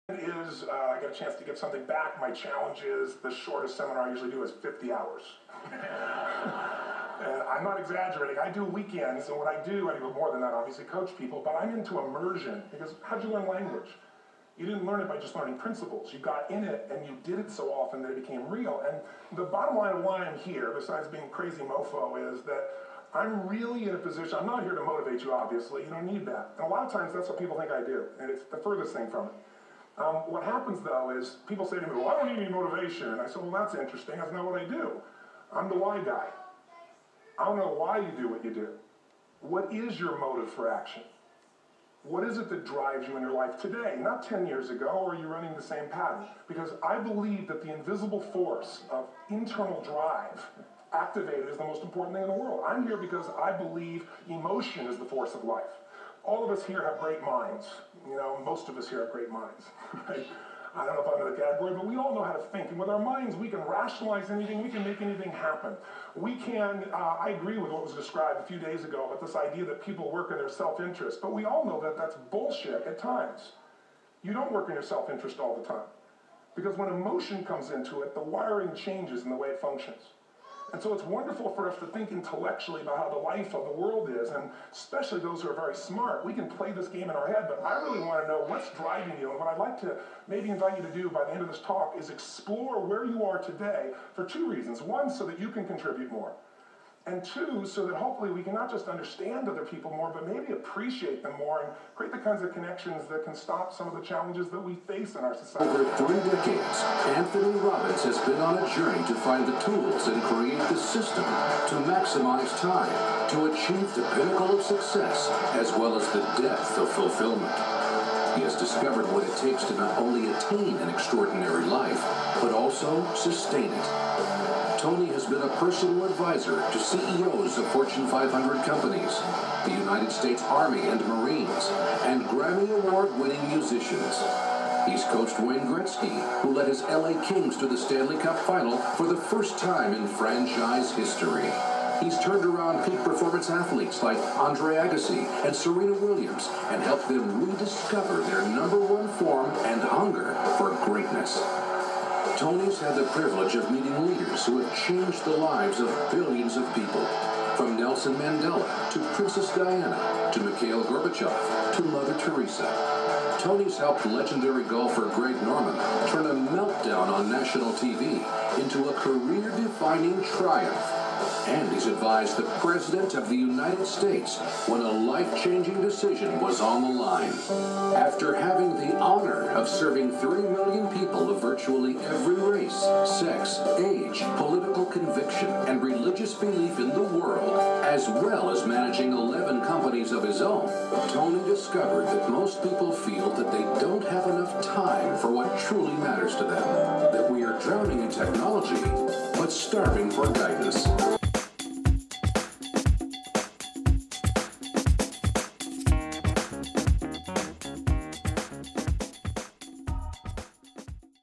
I get a chance to give something back. My challenge is the shortest seminar I usually do is 50 hours. And I'm not exaggerating. I do weekends, and what I do more than that, obviously, coach people, but I'm into immersion. Because how'd you learn language? You didn't learn it by just learning principles. You got in it, and you did it so often that it became real. And the bottom line of why I'm here, besides being crazy mofo, is that I'm really in a position, I'm not here to motivate you, obviously. You don't need that. And a lot of times, that's what people think I do, and it's the furthest thing from it. What happens, though, is people say to me, well, I don't need any motivation. And I say, well, that's interesting. That's not what I do. I'm the why guy. I don't know why you do what you do. What is your motive for action? What is it that drives you in your life today? Not 10 years ago, or are you running the same pattern? Because I believe that the invisible force of internal drive activated is the most important thing in the world. I'm here because I believe emotion is the force of life. All of us here have great minds. You know, most of us here have great minds, right? I don't know if I'm in the category, but we all know how to think. And with our minds, we can rationalize anything. We can make anything happen. We can, I agree with what was described a few days ago about this idea that people work in their self-interest. But we all know that that's bullshit at times. You don't work in your self-interest all the time. Because when emotion comes into it, the wiring changes in the way it functions. And so it's wonderful for us to think intellectually about how the life of the world is, and especially those who are very smart. We can play this game in our head, but I really want to know what's driving you. And what I'd like to maybe invite you to do by the end of this talk is explore where you are today for two reasons. One, so that you can contribute more. And two, so that hopefully we can not just understand other people more, but maybe appreciate them more and create the kinds of connections that can stop some of the challenges that we face in our society. Over 3 decades, Anthony Robbins has been on a journey to find the tools and create the system to maximize time, to achieve the pinnacle of success, as well as the depth of fulfillment. He has discovered what it takes to not only attain an extraordinary life, but also sustain it. Tony has been a personal advisor to CEOs of Fortune 500 companies, the United States Army and Marines, and Grammy Award-winning musicians. He's coached Wayne Gretzky, who led his LA Kings to the Stanley Cup Final for the first time in franchise history. He's turned around peak performance athletes like Andre Agassi and Serena Williams and helped them rediscover their #1 form and hunger for greatness. Tony's had the privilege of meeting leaders who have changed the lives of billions of people, from Nelson Mandela to Princess Diana to Mikhail Gorbachev to Mother Teresa. Tony's helped legendary golfer Greg Norman turn a meltdown on national TV into a career-defining triumph. And he's advised the President of the United States when a life-changing decision was on the line. After having the honor of serving 3 million people of virtually every race, sex, age, political conviction, and religious belief in the world, as well as managing 11 companies of his own, Tony discovered that most people feel that they don't have enough time for what truly matters to them, that we are drowning in technology, but starving for guidance.